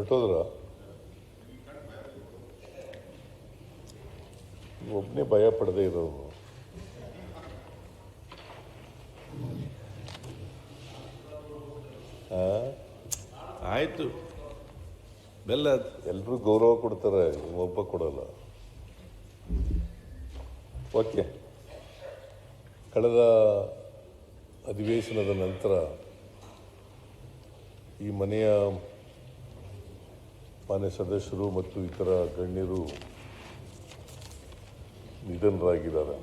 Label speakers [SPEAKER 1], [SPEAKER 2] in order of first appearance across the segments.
[SPEAKER 1] ಹೊರಟೋದ್ರ ಒಬ್ಬನೇ ಭಯ ಪಡದೇ ಇರೋರು.
[SPEAKER 2] ಆಯಿತು ಬೆಲ್ಲ
[SPEAKER 1] ಎಲ್ಲರೂ ಗೌರವ ಕೊಡ್ತಾರೆ, ಒಬ್ಬ ಕೊಡಲ್ಲ. ಓಕೆ, ಕಳೆದ ಅಧಿವೇಶನದ ನಂತರ ಈ ಮನೆಯ ಮಾನ್ಯ ಸದಸ್ಯರು ಮತ್ತು ಇತರ ಗಣ್ಯರು ನಿಧನರಾಗಿದ್ದಾರೆ.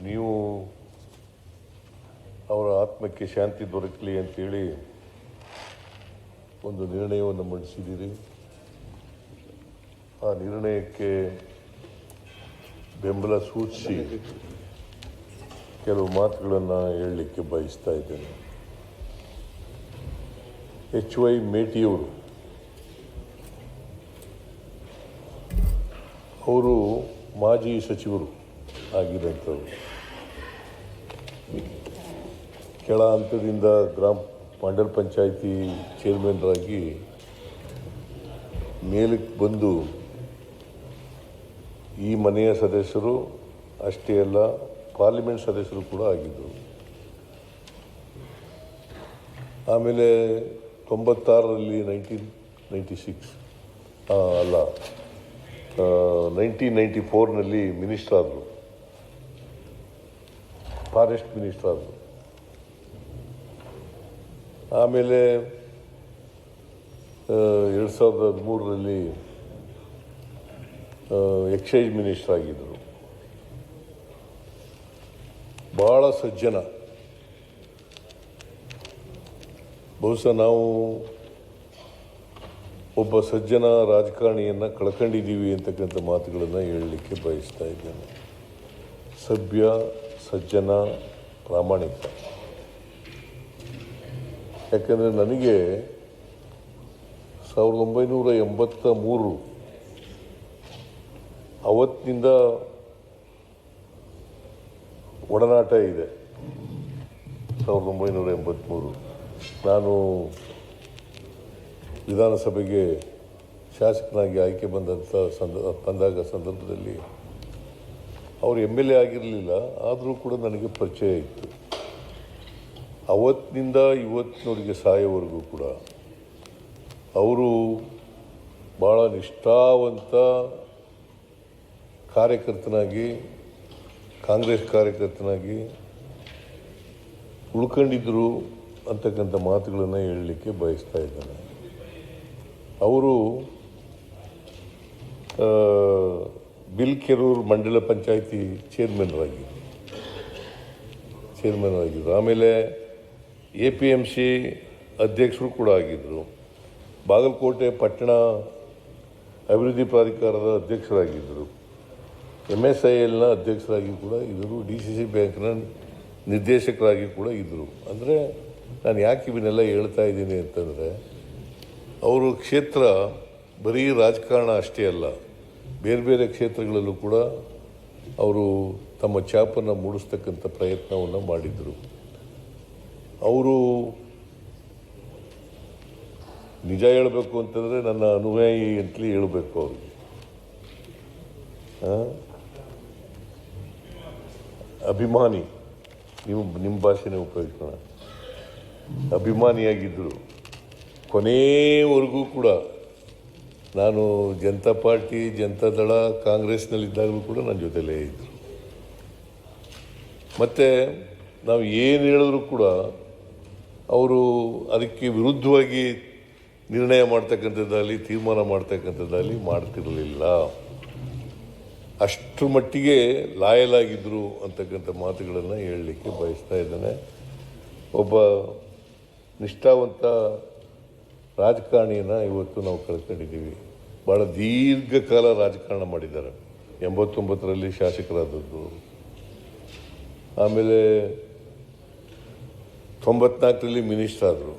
[SPEAKER 1] ನೀವು ಅವರ ಆತ್ಮಕ್ಕೆ ಶಾಂತಿ ದೊರಕಲಿ ಅಂತೇಳಿ ಒಂದು ನಿರ್ಣಯವನ್ನು ಮಂಡಿಸಿದ್ದೀರಿ. ಆ ನಿರ್ಣಯಕ್ಕೆ ಬೆಂಬಲ ಸೂಚಿಸಿ ಕೆಲವು ಮಾತುಗಳನ್ನು ಹೇಳಲಿಕ್ಕೆ ಬಯಸ್ತಾ ಇದ್ದೇನೆ. HY ಮೇಟಿಯವರು ಅವರು ಮಾಜಿ ಸಚಿವರು ಆಗಿದ್ದಂಥವ್ರು. ಕೆಳ ಹಂತದಿಂದ ಮಂಡಲ ಪಂಚಾಯಿತಿ ಚೇರ್ಮನ್ರಾಗಿ ಮೇಲಕ್ಕೆ ಬಂದು ಈ ಮನೆಯ ಸದಸ್ಯರು ಅಷ್ಟೇ ಅಲ್ಲ, ಪಾರ್ಲಿಮೆಂಟ್ ಸದಸ್ಯರು ಕೂಡ ಆಗಿದ್ದರು. ಆಮೇಲೆ 96ರಲ್ಲಿ 1994ನಲ್ಲಿ ಮಿನಿಸ್ಟರ್ ಆದರು, ಫಾರೆಸ್ಟ್ ಮಿನಿಸ್ಟರ್ ಆದರು. ಆಮೇಲೆ 2013ರಲ್ಲಿ ಎಕ್ಸೈಸ್ ಮಿನಿಸ್ಟರ್ ಆಗಿದ್ದರು. ಭಾಳ ಸಜ್ಜನ. ಬಹುಶಃ ನಾವು ಒಬ್ಬ ಸಜ್ಜನ ರಾಜಕಾರಣಿಯನ್ನು ಕಳ್ಕೊಂಡಿದ್ದೀವಿ ಅಂತಕ್ಕಂಥ ಮಾತುಗಳನ್ನು ಹೇಳಲಿಕ್ಕೆ ಬಯಸ್ತಾ ಇದ್ದೇನೆ. ಸಭ್ಯ, ಸಜ್ಜನ, ಪ್ರಾಮಾಣಿಕ. ಯಾಕಂದರೆ ನನಗೆ 1983 ಅವತ್ತಿನಿಂದ ಒಡನಾಟ ಇದೆ. 1983 ನಾನು ವಿಧಾನಸಭೆಗೆ ಶಾಸಕನಾಗಿ ಆಯ್ಕೆ ಬಂದಾಗ ಸಂದರ್ಭದಲ್ಲಿ ಅವರು MLA ಆಗಿರಲಿಲ್ಲ, ಆದರೂ ಕೂಡ ನನಗೆ ಪರಿಚಯ ಇತ್ತು. ಅವತ್ತಿನಿಂದ ಇವತ್ತಿನವರೆಗೆ ಸಾಯೋವರೆಗೂ ಕೂಡ ಅವರು ಭಾಳ ನಿಷ್ಠಾವಂತ ಕಾರ್ಯಕರ್ತನಾಗಿ, ಕಾಂಗ್ರೆಸ್ ಕಾರ್ಯಕರ್ತನಾಗಿ ಉಳ್ಕೊಂಡಿದ್ದರು ಅಂತಕ್ಕಂಥ ಮಾತುಗಳನ್ನು ಹೇಳಲಿಕ್ಕೆ ಬಯಸ್ತಾ ಇದ್ದೇನೆ. ಅವರು ಬಿಲ್ಕೆರೂರು ಮಂಡಲ ಪಂಚಾಯಿತಿ ಚೇರ್ಮನ್ ಆಗಿದ್ದರು. ಆಮೇಲೆ APMC ಅಧ್ಯಕ್ಷರು ಕೂಡ ಆಗಿದ್ದರು. ಬಾಗಲಕೋಟೆ ಪಟ್ಟಣ ಅಭಿವೃದ್ಧಿ ಪ್ರಾಧಿಕಾರದ ಅಧ್ಯಕ್ಷರಾಗಿದ್ದರು. MSILನ ಅಧ್ಯಕ್ಷರಾಗಿ ಕೂಡ ಇದ್ದರು. DCC ಬ್ಯಾಂಕ್ನ ನಿರ್ದೇಶಕರಾಗಿ ಕೂಡ ಇದ್ದರು. ಅಂದರೆ ನಾನು ಯಾಕೆ ಇವನ್ನೆಲ್ಲ ಹೇಳ್ತಾ ಇದ್ದೀನಿ ಅಂತಂದರೆ, ಅವರು ಕ್ಷೇತ್ರ ಬರೀ ರಾಜಕಾರಣ ಅಷ್ಟೇ ಅಲ್ಲ, ಬೇರೆ ಬೇರೆ ಕ್ಷೇತ್ರಗಳಲ್ಲೂ ಕೂಡ ಅವರು ತಮ್ಮ ಛಾಪನ್ನು ಮೂಡಿಸ್ತಕ್ಕಂಥ ಪ್ರಯತ್ನವನ್ನು ಮಾಡಿದರು. ಅವರು ನಿಜ ಹೇಳಬೇಕು ಅಂತಂದರೆ ನನ್ನ ಅನುಯಾಯಿ ಅಂತಲೇ ಹೇಳಬೇಕು. ಅವ್ರಿಗೆ ಅಭಿಮಾನಿ, ನಿಮ್ಮ ಭಾಷೆನೇ ಉಪಯೋಗಿಸೋಣ, ಅಭಿಮಾನಿಯಾಗಿದ್ದರು. ಕೊನೆಯವರೆಗೂ ಕೂಡ ನಾನು ಜನತಾ ಪಾರ್ಟಿ, ಜನತಾದಳ, ಕಾಂಗ್ರೆಸ್ನಲ್ಲಿದ್ದಾಗಲೂ ಕೂಡ ನನ್ನ ಜೊತೆಲೇ ಇದ್ದರು. ಮತ್ತು ನಾವು ಏನು ಹೇಳಿದ್ರು ಕೂಡ ಅವರು ಅದಕ್ಕೆ ವಿರುದ್ಧವಾಗಿ ನಿರ್ಣಯ ಮಾಡ್ತಕ್ಕಂಥದ್ದಾಗಲಿ, ತೀರ್ಮಾನ ಮಾಡ್ತಕ್ಕಂಥದ್ದಾಗಲಿ ಮಾಡ್ತಿರಲಿಲ್ಲ. ಅಷ್ಟರ ಮಟ್ಟಿಗೆ ಲಾಯಲ್ ಆಗಿದ್ದರು ಅಂತಕ್ಕಂಥ ಮಾತುಗಳನ್ನು ಹೇಳಲಿಕ್ಕೆ ಬಯಸ್ತಾ ಇದ್ದೇನೆ. ಒಬ್ಬ ನಿಷ್ಠಾವಂತ ರಾಜಕಾರಣಿಯನ್ನು ಇವತ್ತು ನಾವು ಕಳ್ಕೊಂಡಿದ್ದೀವಿ. ಭಾಳ ದೀರ್ಘಕಾಲ ರಾಜಕಾರಣ ಮಾಡಿದ್ದಾರೆ. 89ರಲ್ಲಿ ಶಾಸಕರಾದದ್ದು, ಆಮೇಲೆ 94ರಲ್ಲಿ ಮಿನಿಸ್ಟರ್ ಆದರು,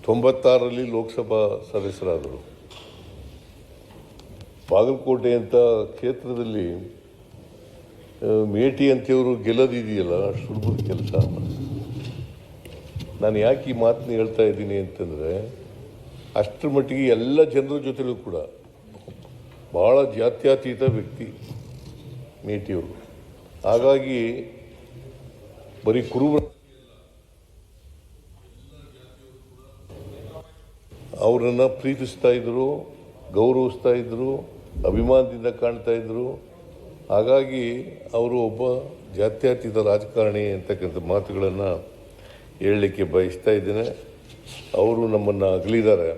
[SPEAKER 1] 96ರಲ್ಲಿ ಲೋಕಸಭಾ ಸದಸ್ಯರಾದರು. ಬಾಗಲಕೋಟೆ ಅಂತ ಕ್ಷೇತ್ರದಲ್ಲಿ ಮೇಟಿ ಅಂತಿಯವರು ಗೆಲ್ಲೋದಿದೆಯಲ್ಲ, ಸುಲಭದ ಕೆಲಸ. ನಾನು ಯಾಕೆ ಈ ಮಾತನ್ನ ಹೇಳ್ತಾ ಇದ್ದೀನಿ ಅಂತಂದರೆ, ಅಷ್ಟರ ಮಟ್ಟಿಗೆ ಎಲ್ಲ ಜನರ ಜೊತೆಲೂ ಕೂಡ ಭಾಳ ಜಾತ್ಯತೀತ ವ್ಯಕ್ತಿ ಮೇಟಿಯವರು. ಹಾಗಾಗಿ ಬರೀ ಕುರುಬ ಅವರನ್ನು ಪ್ರೀತಿಸ್ತಾ ಇದ್ದರು, ಗೌರವಿಸ್ತಾ ಇದ್ದರು, ಅಭಿಮಾನದಿಂದ ಕಾಣ್ತಾ ಇದ್ದರು. ಹಾಗಾಗಿ ಅವರು ಒಬ್ಬ ಜಾತ್ಯತೀತ ರಾಜಕಾರಣಿ ಅಂತಕ್ಕಂಥ ಮಾತುಗಳನ್ನು ಹೇಳಲಿಕ್ಕೆ ಬಯಸ್ತಾ ಇದ್ದೇನೆ. ಅವರು ನಮ್ಮನ್ನು ಅಗಲಿದ್ದಾರೆ.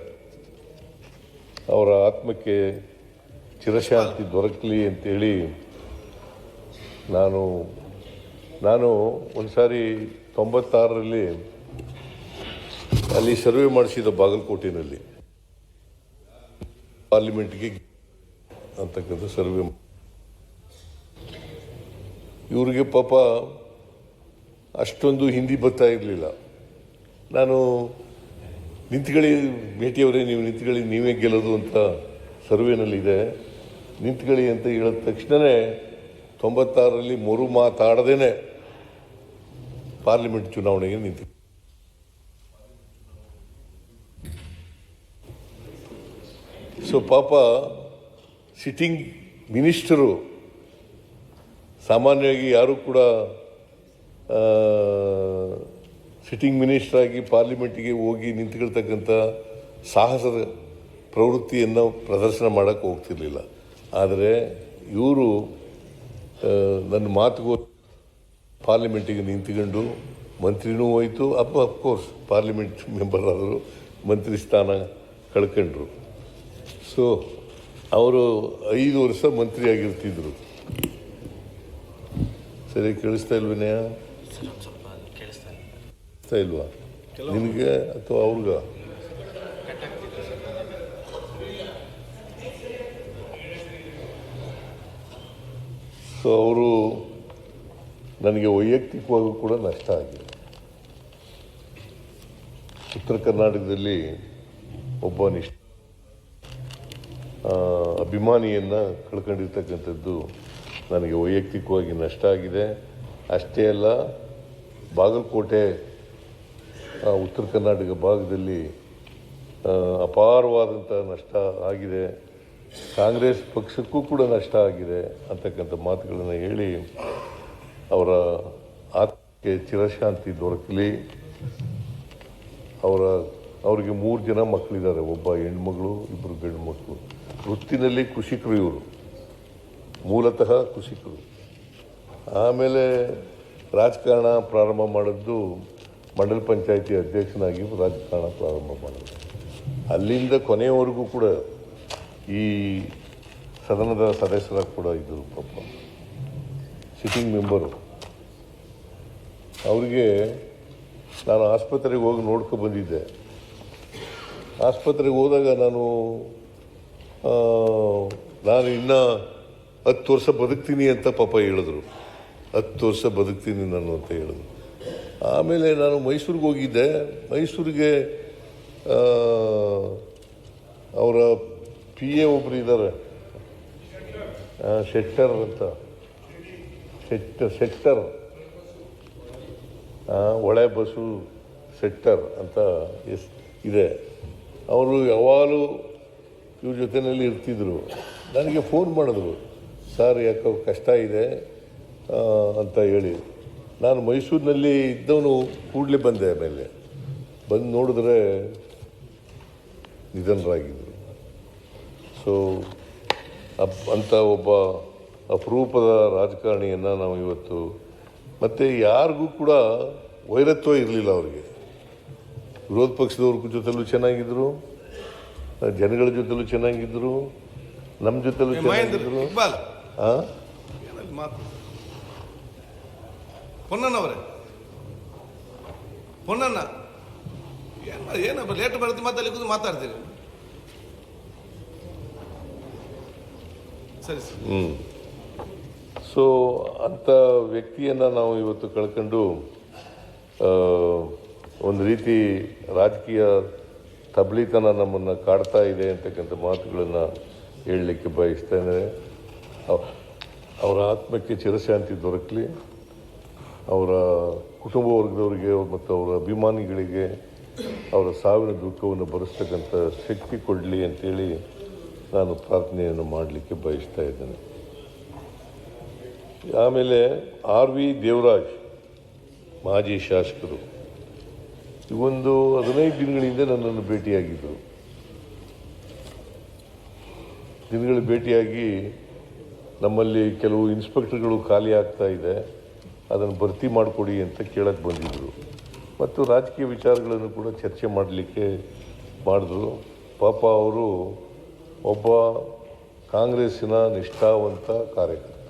[SPEAKER 1] ಅವರ ಆತ್ಮಕ್ಕೆ ಚಿರಶಾಂತಿ ದೊರಕಲಿ ಅಂತೇಳಿ ನಾನು ಒಂದು ಸಾರಿ 96ರಲ್ಲಿ ಅಲ್ಲಿ ಸರ್ವೆ ಮಾಡಿಸಿದ ಬಾಗಲಕೋಟೆಯಲ್ಲಿ ಪಾರ್ಲಿಮೆಂಟ್ಗೆ ಅಂತಕ್ಕಂಥ ಸರ್ವೆ. ಇವ್ರಿಗೆ ಪಾಪ ಅಷ್ಟೊಂದು ಹಿಂದಿ ಬರ್ತಾ ಇರಲಿಲ್ಲ. ನಾನು ನಿಂತ್ಕೊಳ್ಳಿ ಭೇಟಿಯವರೇ, ನೀವು ನಿಂತ್ಕೊಳ್ಳಿ, ನೀವೇ ಗೆಲ್ಲೋದು ಅಂತ ಸರ್ವೆನಲ್ಲಿದೆ, ನಿಂತ್ಕೊಳ್ಳಿ ಅಂತ ಹೇಳಿದ ತಕ್ಷಣವೇ 96ರಲ್ಲಿ ಮರು ಮಾತಾಡದೇನೆ ಪಾರ್ಲಿಮೆಂಟ್ ಚುನಾವಣೆಗೆ ನಿಂತು. ಸೊ ಪಾಪ ಸಿಟ್ಟಿಂಗ್ ಮಿನಿಸ್ಟರು, ಸಾಮಾನ್ಯವಾಗಿ ಯಾರೂ ಕೂಡ ಸಿಟ್ಟಿಂಗ್ ಮಿನಿಸ್ಟರ್ ಆಗಿ ಪಾರ್ಲಿಮೆಂಟಿಗೆ ಹೋಗಿ ನಿಂತ್ಕೊಳ್ತಕ್ಕಂಥ ಸಾಹಸದ ಪ್ರವೃತ್ತಿಯನ್ನು ಪ್ರದರ್ಶನ ಮಾಡೋಕ್ಕೆ ಹೋಗ್ತಿರ್ಲಿಲ್ಲ. ಆದರೆ ಇವರು ನನ್ನ ಮಾತುಗೂ ಪಾರ್ಲಿಮೆಂಟಿಗೆ ನಿಂತ್ಕೊಂಡು ಮಂತ್ರಿನೂ ಹೋಯಿತು, ಅಫ್ಕೋರ್ಸ್ ಪಾರ್ಲಿಮೆಂಟ್ ಮೆಂಬರ್ ಆದರು, ಮಂತ್ರಿ ಸ್ಥಾನ ಕಳ್ಕೊಂಡ್ರು. ಸೊ ಅವರು 5 ವರ್ಷ ಮಂತ್ರಿ ಆಗಿರ್ತಿದ್ರು. ಸರಿ ಕೇಳಿಸ್ತಾ ಇಲ್ವೇನೆಯ? ಕೇಳಿಸ್ತಾ ಇಲ್ವಾ ನಿನಗೆ ಅಥವಾ ಅವ್ರಿಗ? ಸೊ ಅವರು ನನಗೆ ವೈಯಕ್ತಿಕವಾಗೂ ಕೂಡ ನಷ್ಟ ಆಗಿದೆ. ಉತ್ತರ ಕರ್ನಾಟಕದಲ್ಲಿ ಒಬ್ಬ ಅಭಿಮಾನಿಯನ್ನು ಕಳ್ಕೊಂಡಿರ್ತಕ್ಕಂಥದ್ದು ನನಗೆ ವೈಯಕ್ತಿಕವಾಗಿ ನಷ್ಟ ಆಗಿದೆ. ಅಷ್ಟೇ ಅಲ್ಲ, ಬಾಗಲಕೋಟೆ ಉತ್ತರ ಕರ್ನಾಟಕ ಭಾಗದಲ್ಲಿ ಅಪಾರವಾದಂಥ ನಷ್ಟ ಆಗಿದೆ. ಕಾಂಗ್ರೆಸ್ ಪಕ್ಷಕ್ಕೂ ಕೂಡ ನಷ್ಟ ಆಗಿದೆ ಅಂತಕ್ಕಂಥ ಮಾತುಗಳನ್ನು ಹೇಳಿ ಅವರ ಆತ್ಮಕ್ಕೆ ಚಿರಶಾಂತಿ ದೊರಕಲಿ. ಅವರಿಗೆ 3 ಜನ ಮಕ್ಕಳಿದ್ದಾರೆ, ಒಬ್ಬ ಹೆಣ್ಮಗಳು, 2 ಗಂಡು ಮಕ್ಕಳು. ವೃತ್ತಿನಲ್ಲಿ ಕೃಷಿಕರು, ಇವರು ಮೂಲತಃ ಕೃಷಿಕರು. ಆಮೇಲೆ ರಾಜಕಾರಣ ಪ್ರಾರಂಭ ಮಾಡಿದ್ದು ಮಂಡಲ ಪಂಚಾಯಿತಿ ಅಧ್ಯಕ್ಷನಾಗಿ ರಾಜಕಾರಣ ಪ್ರಾರಂಭ ಮಾಡಿದ್ರು. ಅಲ್ಲಿಂದ ಕೊನೆಯವರೆಗೂ ಕೂಡ ಈ ಸದನದ ಸದಸ್ಯರ ಕೂಡ ಇದ್ದರು. ಪಾಪ ಸಿಟ್ಟಿಂಗ್ ಮೆಂಬರು. ಅವರಿಗೆ ನಾನು ಆಸ್ಪತ್ರೆಗೆ ಹೋಗಿ ನೋಡ್ಕೊಂಡು ಬಂದಿದ್ದೆ. ಆಸ್ಪತ್ರೆಗೆ ಹೋದಾಗ ನಾನು ಇನ್ನೂ 10 ವರ್ಷ ಬದುಕ್ತೀನಿ ಅಂತ ಪಾಪ ಹೇಳಿದ್ರು. 10 ವರ್ಷ ಬದುಕ್ತೀನಿ ನಾನು ಅಂತ ಹೇಳಿದ್ರು. ಆಮೇಲೆ ನಾನು ಮೈಸೂರಿಗೆ ಹೋಗಿದ್ದೆ. ಮೈಸೂರಿಗೆ ಅವರ PA ಒಬ್ಬರು ಇದ್ದಾರೆ, ಶೆಟ್ಟರ್ ಅಂತ, ಶೆಟ್ಟರ್ ಒಳೆ ಬಸ್ಸು ಶೆಟ್ಟರ್ ಅಂತ ಇದೆ. ಅವರು ಯಾವಾಗಲೂ ಇವ್ರ ಜೊತೆಯಲ್ಲಿ ಇರ್ತಿದ್ರು. ನನಗೆ ಫೋನ್ ಮಾಡಿದ್ರು, ಸರ್ ಯಾಕೋ ಕಷ್ಟ ಇದೆ ಅಂತ ಹೇಳಿ. ನಾನು ಮೈಸೂರಿನಲ್ಲಿ ಇದ್ದವನು ಕೂಡಲೇ ಬಂದೆ. ಆಮೇಲೆ ಬಂದು ನೋಡಿದ್ರೆ ನಿಧನರಾಗಿದ್ದರು. ಸೊ ಅಂಥ ಒಬ್ಬ ಅಪರೂಪದ ರಾಜಕಾರಣಿಯನ್ನು ನಾವು ಇವತ್ತು, ಮತ್ತು ಯಾರಿಗೂ ಕೂಡ ವೈರತ್ವ ಇರಲಿಲ್ಲ ಅವರಿಗೆ. ವಿರೋಧ ಪಕ್ಷದವ್ರ ಜೊತೆಲೂ ಚೆನ್ನಾಗಿದ್ದರು, ಜನಗಳ ಜೊತೆಲೂ ಚೆನ್ನಾಗಿದ್ದರು, ನಮ್ಮ ಜೊತೆಲೂ ಚೆನ್ನಾಗಿದ್ದರು.
[SPEAKER 2] ಪೊನ್ನಣ್ಣವರೇ, ಪೊನ್ನಣ್ಣ ಏನಪ್ಪ ಲೇಟ್ ಬರ್ತೀವಿ, ಮಾತಾಡ್ಲಿಕ್ಕೆ ಮಾತಾಡ್ತೀರಿ? ಸರಿ ಸರ್.
[SPEAKER 1] ಸೊ ಅಂಥ ವ್ಯಕ್ತಿಯನ್ನು ನಾವು ಇವತ್ತು ಕಳ್ಕೊಂಡು ಒಂದು ರೀತಿ ರಾಜಕೀಯ ತಬ್ಲಿತನ ನಮ್ಮನ್ನು ಕಾಡ್ತಾ ಇದೆ ಅಂತಕ್ಕಂಥ ಮಾತುಗಳನ್ನು ಹೇಳಲಿಕ್ಕೆ ಬಯಸ್ತೇನೆ. ಅವರ ಆತ್ಮಕ್ಕೆ ಚಿರಶಾಂತಿ ದೊರಕಲಿ. ಅವರ ಕುಟುಂಬ ವರ್ಗದವರಿಗೆ ಮತ್ತು ಅವರ ಅಭಿಮಾನಿಗಳಿಗೆ ಅವರ ಸಾವಿನ ದುಃಖವನ್ನು ಭರಿಸ್ತಕ್ಕಂಥ ಶಕ್ತಿ ಕೊಡಲಿ ಅಂತೇಳಿ ನಾನು ಪ್ರಾರ್ಥನೆಯನ್ನು ಮಾಡಲಿಕ್ಕೆ ಬಯಸ್ತಾ ಇದ್ದೇನೆ. ಆಮೇಲೆ ಆರ್ ವಿ ದೇವರಾಜ್ ಮಾಜಿ ಶಾಸಕರು ಇವೊಂದು 15 ದಿನಗಳಿಂದ ನನ್ನನ್ನು ಭೇಟಿಯಾಗಿದ್ದರು. ಭೇಟಿಯಾಗಿ ನಮ್ಮಲ್ಲಿ ಕೆಲವು ಇನ್ಸ್ಪೆಕ್ಟರ್ಗಳು ಖಾಲಿ ಆಗ್ತಾ ಇದೆ, ಅದನ್ನು ಭರ್ತಿ ಮಾಡಿಕೊಡಿ ಅಂತ ಕೇಳಕ್ಕೆ ಬಂದಿದ್ದರು ಮತ್ತು ರಾಜಕೀಯ ವಿಚಾರಗಳನ್ನು ಕೂಡ ಚರ್ಚೆ ಮಾಡಲಿಕ್ಕೆ ಮಾಡಿದ್ರು. ಪಾಪ ಅವರು ಒಬ್ಬ ಕಾಂಗ್ರೆಸ್ಸಿನ ನಿಷ್ಠಾವಂತ ಕಾರ್ಯಕರ್ತ,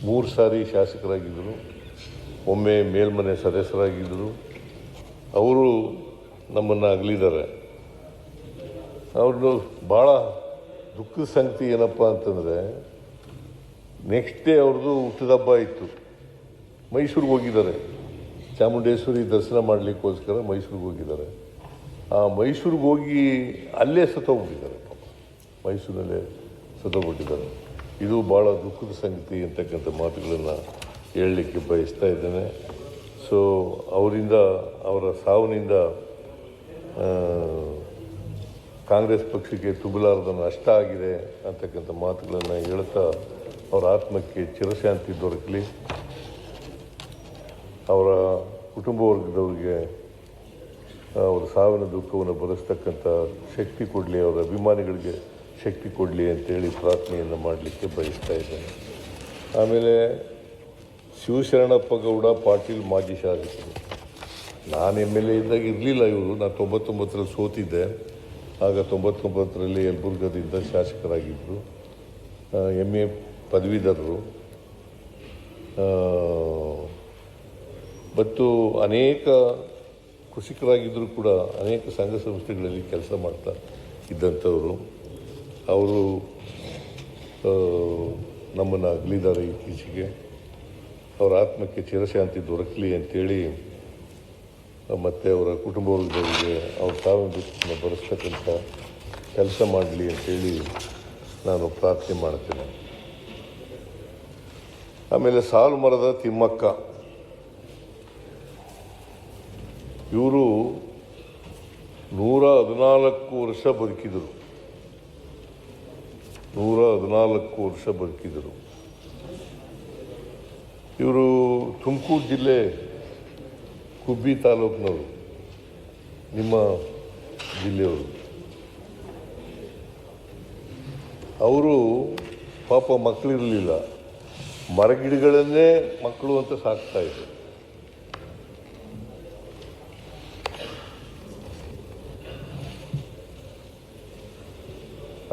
[SPEAKER 1] 3 ಸಾರಿ ಶಾಸಕರಾಗಿದ್ದರು, ಒಮ್ಮೆ ಮೇಲ್ಮನೆ ಸದಸ್ಯರಾಗಿದ್ದರು. ಅವರು ನಮ್ಮನ್ನು ಅಗಲಿದ್ದಾರೆ. ಅವ್ರದ್ದು ಭಾಳ ದುಃಖದ ಸಂಗತಿ ಏನಪ್ಪ ಅಂತಂದರೆ, ನೆಕ್ಸ್ಟ್ ಡೇ ಅವ್ರದ್ದು ಹುಟ್ಟಿದಬ್ಬ ಇತ್ತು. ಮೈಸೂರಿಗೆ ಹೋಗಿದ್ದಾರೆ, ಚಾಮುಂಡೇಶ್ವರಿ ದರ್ಶನ ಮಾಡಲಿಕ್ಕೋಸ್ಕರ ಮೈಸೂರಿಗೆ ಹೋಗಿದ್ದಾರೆ. ಆ ಮೈಸೂರಿಗೆ ಹೋಗಿ ಅಲ್ಲೇ ಸತ್ತೋಗ್ಬಿಟ್ಟಿದ್ದಾರೆ. ಮೈಸೂರಿನಲ್ಲೇ ಸತ್ತೋಗ್ಬಿಟ್ಟಿದ್ದಾರೆ. ಇದು ಭಾಳ ದುಃಖದ ಸಂಗತಿ ಅಂತಕ್ಕಂಥ ಮಾತುಗಳನ್ನು ಹೇಳಲಿಕ್ಕೆ ಬಯಸ್ತಾ ಇದ್ದೇನೆ. ಸೊ ಅವರ ಸಾವಿನಿಂದ ಕಾಂಗ್ರೆಸ್ ಪಕ್ಷಕ್ಕೆ ತುಂಬಲಾರದ ನಷ್ಟ ಆಗಿದೆ ಅಂತಕ್ಕಂಥ ಮಾತುಗಳನ್ನು ಹೇಳ್ತಾ ಅವರ ಆತ್ಮಕ್ಕೆ ಚಿರಶಾಂತಿ ದೊರಕಲಿ, ಅವರ ಕುಟುಂಬ ವರ್ಗದವರಿಗೆ ಅವರ ಸಾವಿನ ದುಃಖವನ್ನು ಭರಿಸ್ತಕ್ಕಂಥ ಶಕ್ತಿ ಕೊಡಲಿ, ಅವರ ಅಭಿಮಾನಿಗಳಿಗೆ ಶಕ್ತಿ ಕೊಡಲಿ ಅಂತೇಳಿ ಪ್ರಾರ್ಥನೆಯನ್ನು ಮಾಡಲಿಕ್ಕೆ ಬಯಸ್ತಾ ಇದ್ದೇನೆ. ಆಮೇಲೆ ಶಿವಶರಣಪ್ಪ ಗೌಡ ಪಾಟೀಲ್ ಮಾಜಿ ಶಾಸಕರು. ನಾನು MLA ಇದ್ದಾಗ ಇರಲಿಲ್ಲ ಇವರು. ನಾನು 99ರಲ್ಲಿ ಸೋತಿದ್ದೆ. ಆಗ 99ರಲ್ಲಿ ಯಲಬುರ್ಗದಿಂದ ಶಾಸಕರಾಗಿದ್ದರು. MA ಪದವೀಧರರು ಮತ್ತು ಅನೇಕ ಕೃಷಿಕರಾಗಿದ್ದರೂ ಕೂಡ ಅನೇಕ ಸಂಘ ಸಂಸ್ಥೆಗಳಲ್ಲಿ ಕೆಲಸ ಮಾಡ್ತಾ ಇದ್ದಂಥವರು. ಅವರು ನಮ್ಮನ್ನು ಅಗಲಿದ್ದಾರೆ ಇತ್ತೀಚೆಗೆ. ಅವರ ಆತ್ಮಕ್ಕೆ ಚಿರಶಾಂತಿ ದೊರಕಲಿ ಅಂತೇಳಿ ಮತ್ತು ಅವರ ಕುಟುಂಬ ವರ್ಗದವರಿಗೆ ಅವ್ರ ಸಾವಿನ ದುಃಖವನ್ನು ಭರಿಸ್ತಕ್ಕಂಥ ಕೆಲಸ ಮಾಡಲಿ ಅಂತೇಳಿ ನಾನು ಪ್ರಾರ್ಥನೆ ಮಾಡ್ತೇನೆ. ಆಮೇಲೆ ಸಾಲುಮರದ ತಿಮ್ಮಕ್ಕ, ಇವರು 114 ವರ್ಷ ಬದುಕಿದರು. 114 ವರ್ಷ ಬದುಕಿದರು. ಇವರು ತುಮಕೂರು ಜಿಲ್ಲೆ ಕುಬ್ಬಿ ತಾಲೂಕಿನವರು, ನಿಮ್ಮ ಜಿಲ್ಲೆಯವರು. ಅವರು ಪಾಪ ಮಕ್ಕಳಿರಲಿಲ್ಲ, ಮರಗಿಡಗಳನ್ನೇ ಮಕ್ಕಳು ಅಂತ ಸಾಕ್ತಾ ಇದ್ರು.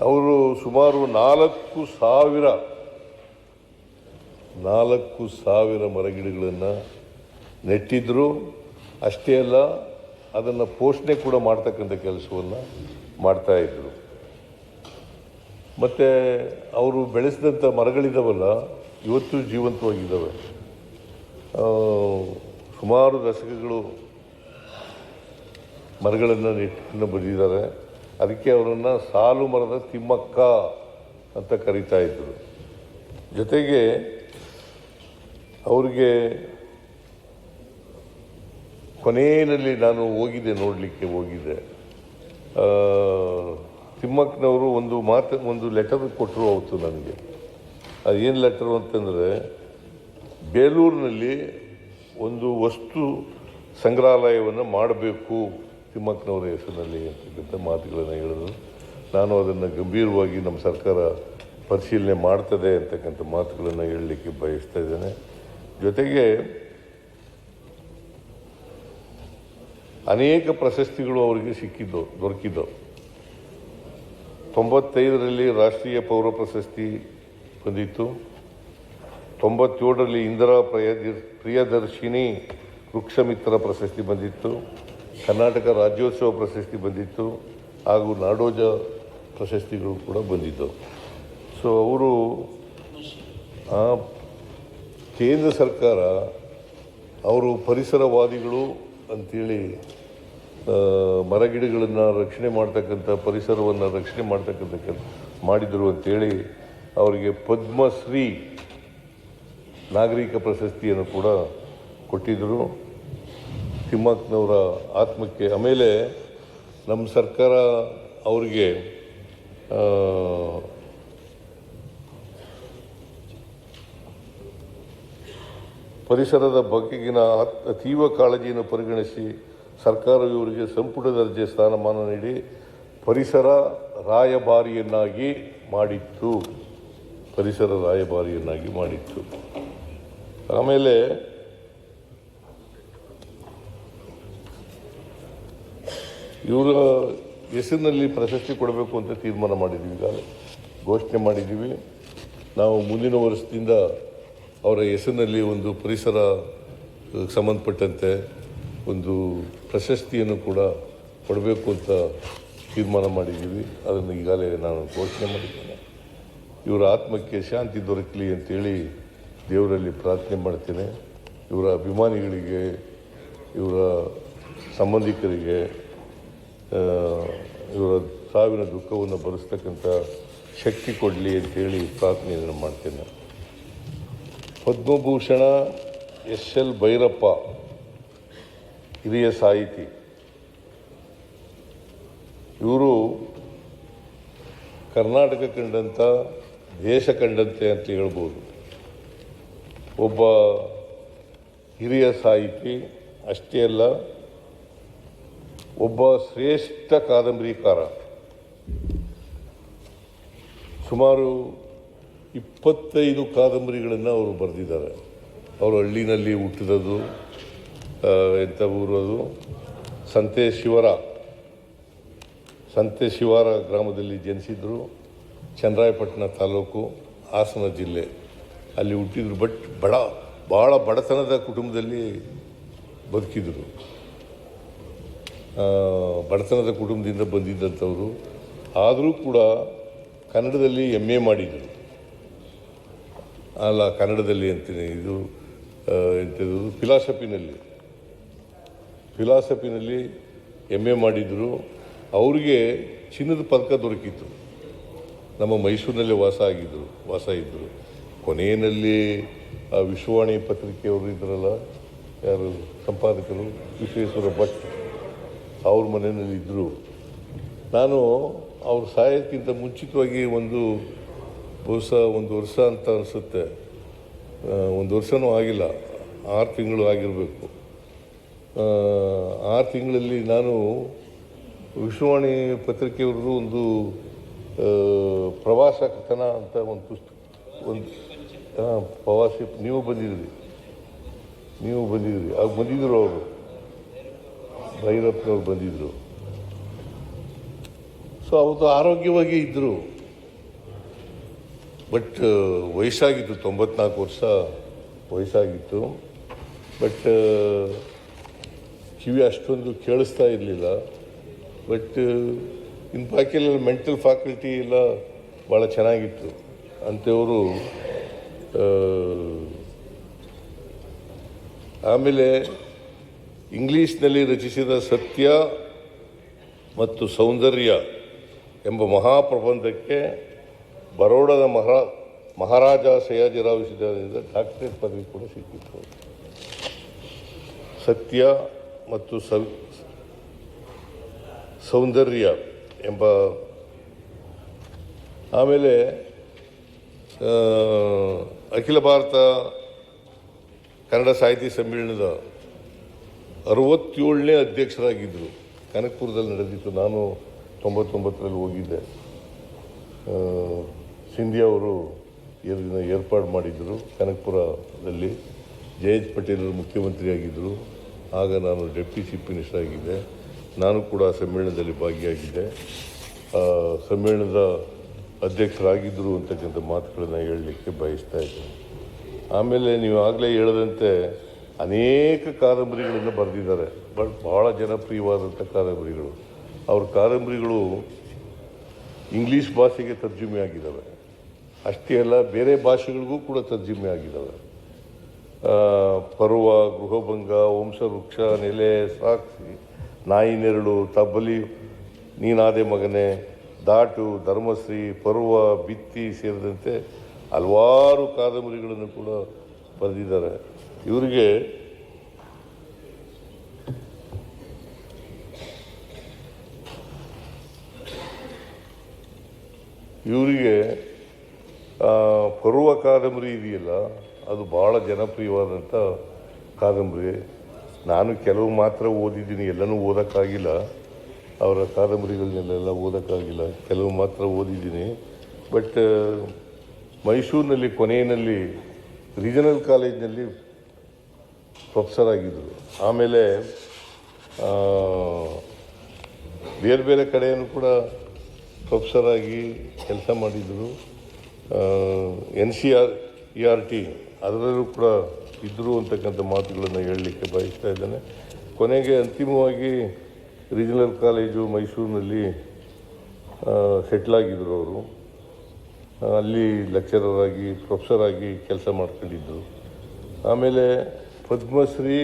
[SPEAKER 1] ಅವರು ಸುಮಾರು 4,000 ಮರಗಿಡಗಳನ್ನು ನೆಟ್ಟಿದ್ರು. ಅಷ್ಟೇ ಅಲ್ಲ, ಅದನ್ನು ಪೋಷಣೆ ಕೂಡ ಮಾಡ್ತಕ್ಕಂಥ ಕೆಲಸವನ್ನು ಮಾಡ್ತಾಯಿದ್ರು. ಮತ್ತು ಅವರು ಬೆಳೆಸಿದಂಥ ಮರಗಳಿದ್ದಾವಲ್ಲ, ಇವತ್ತು ಜೀವಂತವಾಗಿದ್ದಾವೆ. ಸುಮಾರು ದಶಕಗಳು ಮರಗಳನ್ನು ನೆಟ್ಟು ಬಂದಿದ್ದಾರೆ. ಅದಕ್ಕೆ ಅವರನ್ನು ಸಾಲು ಮರದ ತಿಮ್ಮಕ್ಕ ಅಂತ ಕರೀತಾ ಇದ್ದರು. ಜೊತೆಗೆ ಅವ್ರಿಗೆ ಕೊನೆಯಲ್ಲಿ ನಾನು ನೋಡಲಿಕ್ಕೆ ಹೋಗಿದ್ದೆ. ತಿಮ್ಮಕ್ಕನವರು ಒಂದು ಲೆಟರ್ ಕೊಟ್ಟರು ಅವತ್ತು ನನಗೆ. ಅದೇನು ಲೆಟರು ಅಂತಂದರೆ, ಬೇಲೂರಿನಲ್ಲಿ ಒಂದು ವಸ್ತು ಸಂಗ್ರಹಾಲಯವನ್ನು ಮಾಡಬೇಕು ತಿಮ್ಮಕ್ಕನವರ ಹೆಸರಿನಲ್ಲಿ ಅಂತಕ್ಕಂಥ ಮಾತುಗಳನ್ನು ಹೇಳಿದ್ರು. ನಾನು ಅದನ್ನು ಗಂಭೀರವಾಗಿ ನಮ್ಮ ಸರ್ಕಾರ ಪರಿಶೀಲನೆ ಮಾಡ್ತದೆ ಅಂತಕ್ಕಂಥ ಮಾತುಗಳನ್ನು ಹೇಳಲಿಕ್ಕೆ ಬಯಸ್ತಾ ಇದ್ದೇನೆ. ಜೊತೆಗೆ ಅನೇಕ ಪ್ರಶಸ್ತಿಗಳು ಅವರಿಗೆ ದೊರಕಿದ್ದವು. 95ರಲ್ಲಿ ರಾಷ್ಟ್ರೀಯ ಪೌರ ಪ್ರಶಸ್ತಿ ಬಂದಿತ್ತು. 97ರಲ್ಲಿ ಇಂದಿರಾ ಪ್ರಿಯದರ್ಶಿನಿ ವೃಕ್ಷಮಿತ್ರ ಪ್ರಶಸ್ತಿ ಬಂದಿತ್ತು. ಕರ್ನಾಟಕ ರಾಜ್ಯೋತ್ಸವ ಪ್ರಶಸ್ತಿ ಬಂದಿತ್ತು. ಹಾಗೂ ನಾಡೋಜ ಪ್ರಶಸ್ತಿಗಳು ಕೂಡ ಬಂದಿದ್ದವು. ಸೊ ಅವರು ಕೇಂದ್ರ ಸರ್ಕಾರ ಅವರು ಪರಿಸರವಾದಿಗಳು ಅಂಥೇಳಿ ಮರಗಿಡಗಳನ್ನು ರಕ್ಷಣೆ ಮಾಡ್ತಕ್ಕಂಥ, ಪರಿಸರವನ್ನು ರಕ್ಷಣೆ ಮಾಡ್ತಕ್ಕಂಥ ಮಾಡಿದರು ಅಂಥೇಳಿ ಅವರಿಗೆ ಪದ್ಮಶ್ರೀ ನಾಗರಿಕ ಪ್ರಶಸ್ತಿಯನ್ನು ಕೂಡ ಕೊಟ್ಟಿದ್ದರು ತಿಮ್ಮಕ್ಕನವರ ಆತ್ಮಕ್ಕೆ. ಆಮೇಲೆ ನಮ್ಮ ಸರ್ಕಾರ ಅವರಿಗೆ ಪರಿಸರದ ಬಗೆಗಿನ ಅತೀವ ಕಾಳಜಿಯನ್ನು ಪರಿಗಣಿಸಿ ಸರ್ಕಾರವು ಇವರಿಗೆ ಸಂಪುಟ ದರ್ಜೆ ಸ್ಥಾನಮಾನ ನೀಡಿ ಪರಿಸರ ರಾಯಭಾರಿಯನ್ನಾಗಿ ಮಾಡಿತ್ತು. ಆಮೇಲೆ ಇವರ ಹೆಸರಿನಲ್ಲಿ ಪ್ರಶಸ್ತಿ ಕೊಡಬೇಕು ಅಂತ ತೀರ್ಮಾನ ಮಾಡಿದ್ದೀವಿ, ಈಗಾಗಲೇ ಘೋಷಣೆ ಮಾಡಿದ್ದೀವಿ. ನಾವು ಮುಂದಿನ ವರ್ಷದಿಂದ ಅವರ ಹೆಸರಿನಲ್ಲಿ ಒಂದು ಪರಿಸರ ಸಂಬಂಧಪಟ್ಟಂತೆ ಒಂದು ಪ್ರಶಸ್ತಿಯನ್ನು ಕೂಡ ಕೊಡಬೇಕು ಅಂತ ತೀರ್ಮಾನ ಮಾಡಿದ್ದೀವಿ. ಅದನ್ನು ಈಗಾಗಲೇ ನಾನು ಘೋಷಣೆ ಮಾಡಿದ್ದೇನೆ. ಇವರ ಆತ್ಮಕ್ಕೆ ಶಾಂತಿ ದೊರಕಲಿ ಅಂತೇಳಿ ದೇವರಲ್ಲಿ ಪ್ರಾರ್ಥನೆ ಮಾಡ್ತೇನೆ. ಇವರ ಅಭಿಮಾನಿಗಳಿಗೆ, ಇವರ ಸಂಬಂಧಿಕರಿಗೆ ಇವರ ಸಾವಿನ ದುಃಖವನ್ನು ಭರಿಸ್ತಕ್ಕಂಥ ಶಕ್ತಿ ಕೊಡಲಿ ಅಂತೇಳಿ ಪ್ರಾರ್ಥನೆಯನ್ನು ಮಾಡ್ತೇನೆ. ಪದ್ಮಭೂಷಣ ಎಸ್.ಎಲ್. ಭೈರಪ್ಪ, ಹಿರಿಯ ಸಾಹಿತಿ. ಇವರು ಕರ್ನಾಟಕ ಕಂಡಂಥ, ದೇಶ ಕಂಡಂತೆ ಅಂತ ಹೇಳ್ಬೋದು. ಒಬ್ಬ ಹಿರಿಯ ಸಾಹಿತಿ ಅಷ್ಟೇ ಅಲ್ಲ, ಒಬ್ಬ ಶ್ರೇಷ್ಠ ಕಾದಂಬರಿಕಾರ. ಸುಮಾರು 25 ಕಾದಂಬರಿಗಳನ್ನು ಅವರು ಬರೆದಿದ್ದಾರೆ. ಅವರು ಹಳ್ಳಿನಲ್ಲಿ ಹುಟ್ಟಿರೋದು, ಎಂಥ ಊರದು, ಸಂತೆ ಶಿವಾರ ಗ್ರಾಮದಲ್ಲಿ ಜನಿಸಿದರು. ಚನ್ನರಾಯಪಟ್ಟಣ ತಾಲೂಕು, ಹಾಸನ ಜಿಲ್ಲೆ ಅಲ್ಲಿ ಹುಟ್ಟಿದ್ರು. ಬಟ್ ಭಾಳ ಬಡತನದ ಕುಟುಂಬದಲ್ಲಿ ಬದುಕಿದರು. ಬಡತನದ ಕುಟುಂಬದಿಂದ ಬಂದಿದ್ದಂಥವರು. ಆದರೂ ಕೂಡ ಕನ್ನಡದಲ್ಲಿ MA ಮಾಡಿದರು. ಅಲ್ಲ, ಕನ್ನಡದಲ್ಲಿ ಅಂತೀನಿ, ಇದು ಎಂಥದ್ದು, ಫಿಲಾಸಫಿನಲ್ಲಿ MA ಮಾಡಿದರು. ಅವ್ರಿಗೆ ಚಿನ್ನದ ಪದಕ ದೊರಕಿತ್ತು. ನಮ್ಮ ಮೈಸೂರಿನಲ್ಲೇ ವಾಸ ಇದ್ದರು. ಕೊನೆಯಲ್ಲಿ ವಿಶ್ವವಾಣಿ ಪತ್ರಿಕೆಯವರು ಇದ್ರಲ್ಲ, ಯಾರು ಸಂಪಾದಕರು, ವಿಶ್ವೇಶ್ವರ ಭಟ್, ಅವ್ರ ಮನೆಯಲ್ಲಿ ಇದ್ದರು. ನಾನು ಅವ್ರು ಸಾಯೋಕ್ಕಿಂತ ಮುಂಚಿತವಾಗಿ ಒಂದು ವರ್ಷ ಅಂತ ಅನಿಸುತ್ತೆ, 1 ವರ್ಷನೂ ಆಗಿಲ್ಲ, 6 ತಿಂಗಳು ಆಗಿರಬೇಕು. 6 ತಿಂಗಳಲ್ಲಿ ನಾನು ವಿಶ್ವವಾಣಿ ಪತ್ರಿಕೆಯವ್ರದ್ದು ಒಂದು ಪ್ರವಾಸ ಕಥನ ಅಂತ ಒಂದು ಪುಸ್ತಕ, ಪ್ರವಾಸಿ, ನೀವು ಬಂದಿದ್ರಿ, ಆಗ ಬಂದಿದ್ದರು ಅವರು, ಭೈರಪ್ಪನವ್ರು ಬಂದಿದ್ದರು. ಸೊ ಅವತ್ತು ಆರೋಗ್ಯವಾಗಿ ಇದ್ದರು. ಬಟ್ ವಯಸ್ಸಾಗಿತ್ತು, 94 ವರ್ಷ ವಯಸ್ಸಾಗಿತ್ತು. ಬಟ್ ಕಿವಿ ಅಷ್ಟೊಂದು ಕೇಳಿಸ್ತಾ ಇರಲಿಲ್ಲ. ಬಟ್ ಇನ್ನು ಬಾಕಿಯೆಲ್ಲ ಮೆಂಟಲ್ ಫ್ಯಾಕಲ್ಟಿ ಎಲ್ಲ ಭಾಳ ಚೆನ್ನಾಗಿತ್ತು. ಅಂಥವರು ಆಮೇಲೆ ಇಂಗ್ಲೀಷ್ನಲ್ಲಿ ರಚಿಸಿದ ಸತ್ಯ ಮತ್ತು ಸೌಂದರ್ಯ ಎಂಬ ಮಹಾಪ್ರಬಂಧಕ್ಕೆ ಬರೋಡದ ಮಹಾರಾಜ ಸಯಾಜಿರಾವ್ ಸಿದ್ಧಾರ್ಥದಿಂದ ಡಾಕ್ಟರೇಟ್ ಪದವಿ ಕೂಡ ಸಿಕ್ಕಿತ್ತು. ಸತ್ಯ ಮತ್ತು ಸೌಂದರ್ಯ ಎಂಬ. ಆಮೇಲೆ ಅಖಿಲ ಭಾರತ ಕನ್ನಡ ಸಾಹಿತ್ಯ ಸಮ್ಮೇಳನದ 67ನೇ ಅಧ್ಯಕ್ಷರಾಗಿದ್ದರು. ಕನಕಪುರದಲ್ಲಿ ನಡೆದಿತ್ತು. ನಾನು 99ರಲ್ಲಿ ಹೋಗಿದ್ದೆ. ಸಿಂಧಿಯಾ ಅವರು ಏರ್ಪಾಡು ಮಾಡಿದ್ದರು ಕನಕಪುರದಲ್ಲಿ. ಜಯೇಶ್ ಪಟೇಲರು ಮುಖ್ಯಮಂತ್ರಿಯಾಗಿದ್ದರು. ಆಗ ನಾನು ಡೆಪ್ಟಿ ಚೀಫ್ ಮಿನಿಸ್ಟರ್ ಆಗಿದ್ದೆ. ನಾನು ಕೂಡ ಸಮ್ಮೇಳನದಲ್ಲಿ ಭಾಗಿಯಾಗಿದ್ದೆ. ಸಮ್ಮೇಳನದ ಅಧ್ಯಕ್ಷರಾಗಿದ್ದರು ಅಂತಕ್ಕಂಥ ಮಾತುಗಳನ್ನು ಹೇಳಲಿಕ್ಕೆ ಬಯಸ್ತಾ ಇದ್ದೇನೆ. ಆಮೇಲೆ ನೀವು ಆಗಲೇ ಹೇಳದಂತೆ ಅನೇಕ ಕಾದಂಬರಿಗಳನ್ನು ಬರೆದಿದ್ದಾರೆ. ಭಾಳ ಜನಪ್ರಿಯವಾದಂಥ ಕಾದಂಬರಿಗಳು. ಅವ್ರ ಕಾದಂಬರಿಗಳು ಇಂಗ್ಲೀಷ್ ಭಾಷೆಗೆ ತರ್ಜುಮೆ ಆಗಿದ್ದಾವೆ. ಅಷ್ಟೇ ಅಲ್ಲ, ಬೇರೆ ಭಾಷೆಗಳಿಗೂ ಕೂಡ ತರ್ಜುಮೆ ಆಗಿದ್ದಾವೆ. ಪರ್ವ, ಗೃಹಭಂಗ, ವಂಶವೃಕ್ಷ, ನೆಲೆ, ಸಾಕ್ಷಿ, ನಾಯಿ ನೆರಳು, ತಬ್ಬಲಿ, ನೀನಾದೆ ಮಗನೆ, ದಾಟು, ಧರ್ಮಶ್ರೀ, ಪರ್ವ, ಬಿತ್ತಿ ಸೇರಿದಂತೆ ಹಲವಾರು ಕಾದಂಬರಿಗಳನ್ನು ಕೂಡ ಬರೆದಿದ್ದಾರೆ. ಇವರಿಗೆ ಪರ್ವ ಕಾದಂಬರಿ ಇದೆಯಲ್ಲ, ಅದು ಭಾಳ ಜನಪ್ರಿಯವಾದಂಥ ಕಾದಂಬರಿ. ನಾನು ಕೆಲವು ಮಾತ್ರ ಓದಿದ್ದೀನಿ, ಎಲ್ಲನೂ ಓದೋಕ್ಕಾಗಿಲ್ಲ. ಅವರ ಕಾದಂಬರಿಗಳನ್ನೆಲ್ಲ ಓದೋಕ್ಕಾಗಿಲ್ಲ, ಕೆಲವು ಮಾತ್ರ ಓದಿದ್ದೀನಿ. ಬಟ್ ಮೈಸೂರಿನಲ್ಲಿ ಕೊನೆಯಲ್ಲಿ ರೀಜನಲ್ ಕಾಲೇಜಿನಲ್ಲಿ ಪ್ರೊಫೆಸರ್ ಆಗಿದ್ದರು. ಆಮೇಲೆ ಬೇರೆ ಬೇರೆ ಕಡೆಯೂ ಕೂಡ ಪ್ರೊಫೆಸರ್ ಆಗಿ ಕೆಲಸ ಮಾಡಿದರು. NCERT ಅದರಲ್ಲೂ ಕೂಡ ಇದ್ದರು ಅಂತಕ್ಕಂಥ ಮಾತುಗಳನ್ನು ಹೇಳಲಿಕ್ಕೆ ಬಯಸ್ತಾ ಇದ್ದೇನೆ. ಕೊನೆಗೆ ಅಂತಿಮವಾಗಿ ರೀಜನಲ್ ಕಾಲೇಜು ಮೈಸೂರಿನಲ್ಲಿ ಸೆಟ್ಲಾಗಿದ್ದರು. ಅವರು ಅಲ್ಲಿ ಲೆಕ್ಚರರ್ ಆಗಿ ಪ್ರೊಫೆಸರ್ ಆಗಿ ಕೆಲಸ ಮಾಡ್ಕೊಂಡಿದ್ದರು. ಆಮೇಲೆ ಪದ್ಮಶ್ರೀ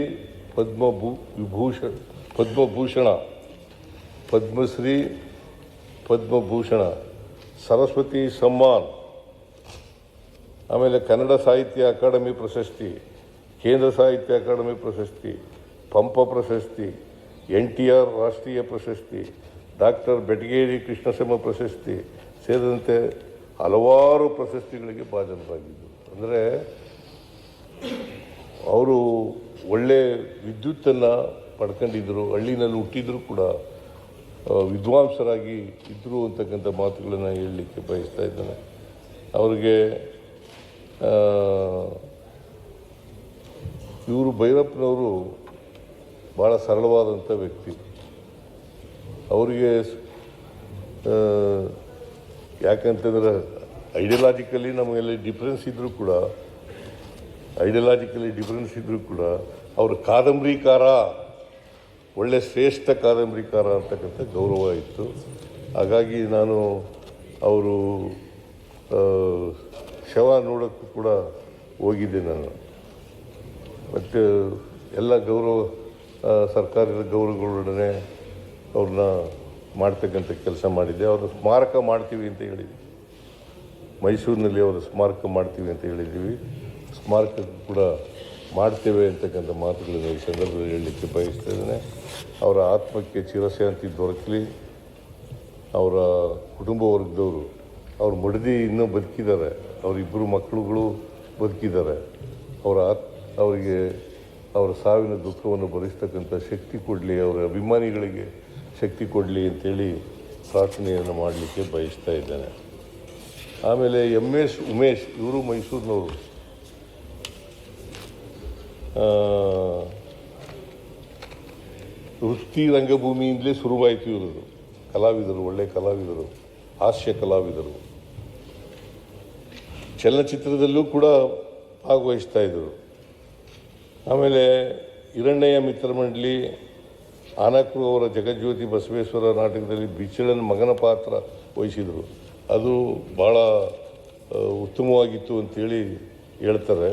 [SPEAKER 1] ಪದ್ಮಭೂಷಣ ಸರಸ್ವತಿ ಸಮ್ಮಾನ್, ಆಮೇಲೆ ಕನ್ನಡ ಸಾಹಿತ್ಯ ಅಕಾಡೆಮಿ ಪ್ರಶಸ್ತಿ, ಕೇಂದ್ರ ಸಾಹಿತ್ಯ ಅಕಾಡೆಮಿ ಪ್ರಶಸ್ತಿ, ಪಂಪ ಪ್ರಶಸ್ತಿ, NTR ರಾಷ್ಟ್ರೀಯ ಪ್ರಶಸ್ತಿ, ಡಾಕ್ಟರ್ ಬೆಟಗೇರಿ ಕೃಷ್ಣಸಮ ಪ್ರಶಸ್ತಿ ಸೇರಿದಂತೆ ಹಲವಾರು ಪ್ರಶಸ್ತಿಗಳಿಗೆ ಭಾಜನರಾಗಿದ್ದರು. ಅಂದರೆ ಅವರು ಒಳ್ಳೆ ವಿದ್ಯುತ್ತನ್ನು ಪಡ್ಕೊಂಡಿದ್ದರು. ಹಳ್ಳಿನಲ್ಲಿ ಹುಟ್ಟಿದ್ರು ಕೂಡ ವಿದ್ವಾಂಸರಾಗಿ ಇದ್ದರು ಅಂತಕ್ಕಂಥ ಮಾತುಗಳನ್ನು ಹೇಳಲಿಕ್ಕೆ ಬಯಸ್ತಾ ಇದ್ದೇನೆ. ಅವರಿಗೆ ಇವರು ಭೈರಪ್ಪನವರು ಭಾಳ ಸರಳವಾದಂಥ ವ್ಯಕ್ತಿ. ಅವರಿಗೆ ಯಾಕಂತಂದರೆ ಐಡಿಯಾಲಜಿಕಲಿ ನಮಗೆಲ್ಲ ಡಿಫ್ರೆನ್ಸ್ ಇದ್ದರೂ ಕೂಡ ಅವರು ಕಾದಂಬರಿಕಾರ, ಒಳ್ಳೆ ಶ್ರೇಷ್ಠ ಕಾದಂಬರಿಕಾರ ಅಂತಕ್ಕಂಥ ಗೌರವ ಇತ್ತು. ಹಾಗಾಗಿ ನಾನು ಅವರು ಶವ ನೋಡೋಕ್ಕೂ ಕೂಡ ಹೋಗಿದ್ದೆ ನಾನು. ಮತ್ತು ಎಲ್ಲ ಸರ್ಕಾರದ ಗೌರವಗಳೊಡನೆ ಅವ್ರನ್ನ ಮಾಡ್ತಕ್ಕಂಥ ಕೆಲಸ ಮಾಡಿದ್ದೆ. ಅವರು ಸ್ಮಾರಕ ಮಾಡ್ತೀವಿ ಅಂತ ಹೇಳಿದ್ವಿ, ಮೈಸೂರಿನಲ್ಲಿ ಅವರು ಸ್ಮಾರಕ ಮಾಡ್ತೀವಿ ಅಂತ ಹೇಳಿದ್ದೀವಿ. ಸ್ಮಾರಕ ಕೂಡ ಮಾಡ್ತೇವೆ ಅಂತಕ್ಕಂಥ ಮಾತುಗಳನ್ನು ಈ ಸಂದರ್ಭದಲ್ಲಿ ಹೇಳಲಿಕ್ಕೆ ಬಯಸ್ತಾ ಇದ್ದೇನೆ. ಅವರ ಆತ್ಮಕ್ಕೆ ಚಿರಶಾಂತಿ ದೊರಕಲಿ. ಅವರ ಕುಟುಂಬ ವರ್ಗದವರು, ಅವ್ರ ಮಡದಿ ಇನ್ನೂ ಬದುಕಿದ್ದಾರೆ, ಅವರಿಬ್ಬರು ಮಕ್ಕಳುಗಳು ಬದುಕಿದ್ದಾರೆ. ಅವರಿಗೆ ಅವರ ಸಾವಿನ ದುಃಖವನ್ನು ಭರಿಸ್ತಕ್ಕಂಥ ಶಕ್ತಿ ಕೊಡಲಿ, ಅವರ ಅಭಿಮಾನಿಗಳಿಗೆ ಶಕ್ತಿ ಕೊಡಲಿ ಅಂತೇಳಿ ಪ್ರಾರ್ಥನೆಯನ್ನು ಮಾಡಲಿಕ್ಕೆ ಬಯಸ್ತಾ ಇದ್ದೇನೆ. ಆಮೇಲೆ MS ಉಮೇಶ್, ಇವರು ಮೈಸೂರಿನವರು. ವೃತ್ತಿ ರಂಗಭೂಮಿಯಿಂದಲೇ ಶುರುವಾಯಿತು ಇವರು. ಕಲಾವಿದರು, ಒಳ್ಳೆಯ ಕಲಾವಿದರು, ಹಾಸ್ಯ ಕಲಾವಿದರು. ಚಲನಚಿತ್ರದಲ್ಲೂ ಕೂಡ ಭಾಗವಹಿಸ್ತಾ ಇದ್ದರು. ಆಮೇಲೆ ಹಿರಣ್ಣಯ್ಯ ಮಿತ್ರಮಂಡಲಿ, ಆನಕ್ರು ಅವರ ಜಗಜ್ಯೋತಿ ಬಸವೇಶ್ವರ ನಾಟಕದಲ್ಲಿ ಬಿಚ್ಚಳನ ಮಗನ ಪಾತ್ರ ವಹಿಸಿದರು. ಅದು ಭಾಳ ಉತ್ತಮವಾಗಿತ್ತು ಅಂತೇಳಿ ಹೇಳ್ತಾರೆ.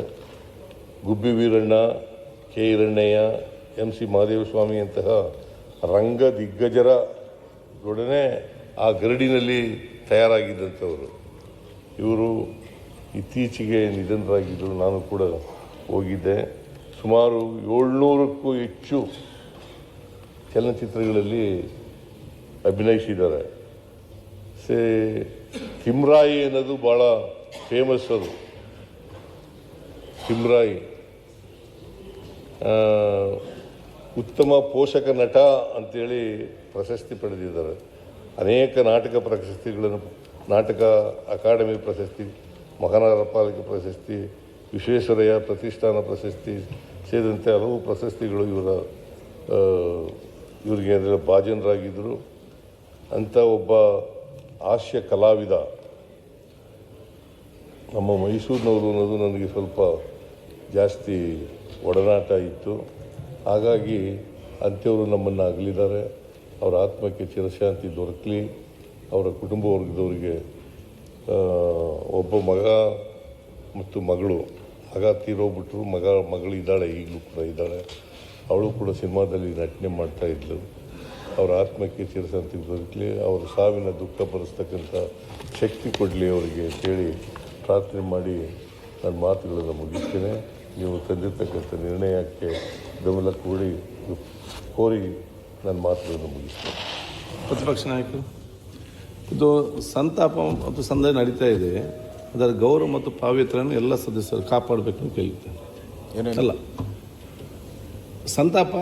[SPEAKER 1] ಗುಬ್ಬಿ ವೀರಣ್ಣ, K. ಹಿರಣ್ಣಯ್ಯ, MC ಮಹದೇವಸ್ವಾಮಿ ಅಂತಹ ರಂಗ ದಿಗ್ಗಜರೊಡನೆ ಆ ಗರಡಿನಲ್ಲಿ ತಯಾರಾಗಿದ್ದಂಥವರು. ಇವರು ಇತ್ತೀಚೆಗೆ ನಿಧನರಾಗಿದ್ದರು. ನಾನು ಕೂಡ ಹೋಗಿದ್ದೆ. ಸುಮಾರು 700ಕ್ಕೂ ಹೆಚ್ಚು ಚಲನಚಿತ್ರಗಳಲ್ಲಿ ಅಭಿನಯಿಸಿದ್ದಾರೆ. ತಿಮ್ರಾಯಿ ಅನ್ನೋದು ಭಾಳ ಫೇಮಸ್. ಅದು ತಿಮ್ರಾಯಿ ಉತ್ತಮ ಪೋಷಕ ನಟ ಅಂತೇಳಿ ಪ್ರಶಸ್ತಿ ಪಡೆದಿದ್ದಾರೆ. ಅನೇಕ ನಾಟಕ ಪ್ರಶಸ್ತಿಗಳನ್ನು, ನಾಟಕ ಅಕಾಡೆಮಿ ಪ್ರಶಸ್ತಿ, ಮಹಾನಗರ ಪಾಲಿಕೆ ಪ್ರಶಸ್ತಿ, ವಿಶ್ವೇಶ್ವರಯ್ಯ ಪ್ರತಿಷ್ಠಾನ ಪ್ರಶಸ್ತಿ ಸೇರಿದಂತೆ ಹಲವು ಪ್ರಶಸ್ತಿಗಳು ಇವರಿಗೆ ಅದರ ಭಾಜನರಾಗಿದ್ದರು. ಅಂಥ ಒಬ್ಬ ಹಾಸ್ಯ ಕಲಾವಿದ ನಮ್ಮ ಮೈಸೂರಿನವರು ಅನ್ನೋದು ನನಗೆ ಸ್ವಲ್ಪ ಜಾಸ್ತಿ ಒಡನಾಟ ಇತ್ತು. ಹಾಗಾಗಿ ಅಂಥವರು ನಮ್ಮನ್ನು ಅಗಲಿದ್ದಾರೆ. ಅವರ ಆತ್ಮಕ್ಕೆ ಚಿರಶಾಂತಿ ದೊರಕಲಿ. ಅವರ ಕುಟುಂಬ ವರ್ಗದವರಿಗೆ ಒಬ್ಬ ಮಗ ಮತ್ತು ಮಗಳು, ಮಗ ತೀರೋಗ್ಬಿಟ್ರು, ಮಗಳಿದ್ದಾಳೆ, ಈಗಲೂ ಕೂಡ ಇದ್ದಾಳೆ. ಅವಳು ಕೂಡ ಸಿನಿಮಾದಲ್ಲಿ ನಟನೆ ಮಾಡ್ತಾಯಿದ್ಲು. ಅವರ ಆತ್ಮಕ್ಕೆ ಚಿರಶಾಂತಿ ದೊರಕಲಿ, ಅವರ ಸಾವಿನ ದುಃಖ ಭರಿಸ್ತಕ್ಕಂಥ ಶಕ್ತಿ ಕೊಡಲಿ ಅವರಿಗೆ ಅಂತೇಳಿ ಪ್ರಾರ್ಥನೆ ಮಾಡಿ ನನ್ನ ಮಾತುಗಳನ್ನು ಮುಗಿಸ್ತೇನೆ. ನೀವು ತಂದಿರ್ತಕ್ಕಂಥ ನಿರ್ಣಯಕ್ಕೆ ಬೆಂಬಲ ಕೋರಿ ನನ್ನ ಮಾತುಗಳನ್ನು ಮುಗಿಸ್ತೇನೆ.
[SPEAKER 2] ಪ್ರತಿಪಕ್ಷ ನಾಯಕರು, ಇದು ಸಂತಾಪ ಮತ್ತು ಸಂಧಾನ ನಡೀತಾ ಇದೆ. ಅದರ ಗೌರವ ಮತ್ತು ಪಾವಿತ್ರ್ಯವನ್ನು ಎಲ್ಲ ಸದಸ್ಯರು ಕಾಪಾಡಬೇಕು ಅಂತ ಕೇಳುತ್ತೇನೆ. ಅಲ್ಲ, ಸಂತಾಪ